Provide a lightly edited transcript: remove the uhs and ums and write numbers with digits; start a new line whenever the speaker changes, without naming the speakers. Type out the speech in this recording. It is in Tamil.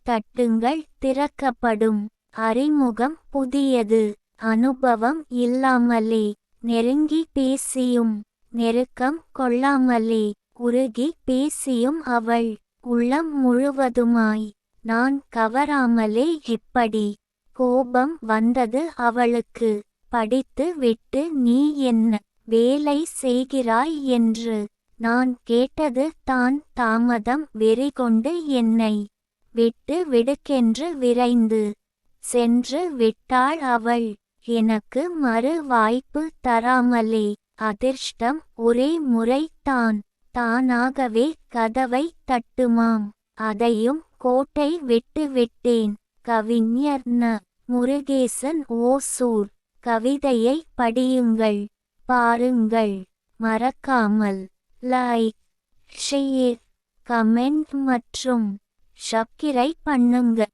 தட்டுங்கள் திறக்கப்படும். அறிமுகம் புதியது. அனுபவம் இல்லாமலே. நெருங்கி பேசியும் நெருக்கம் கொள்ளாமலே. உருகி பேசியும் அவள் உள்ளம் முழுவதுமாய். நான் கவராமலே இப்படி. கோபம் வந்தது அவளுக்கு. படித்து விட்டு நீ என்ன வேலை செய்கிறாய் என்று. நான் கேட்டது தான் தாமதம். வெறிகொண்டு என்னை விட்டு விடுக்கென்று விரைந்து சென்று விட்டாள் அவள். எனக்கு மறு வாய்ப்பு தராமலே. அதிர்ஷ்டம் ஒரே முறை தானாகவே கதவை தட்டுமாம். அதையும் கோட்டை விட்டு விட்டேன். கவிஞர் ந. முருகேசன் ஓசூர். கவிதையை படியுங்கள், பாருங்கள். மறக்காமல் லைக், ஷேர், கமெண்ட் மற்றும் சப்ஸ்கிரைப் பண்ணுங்க.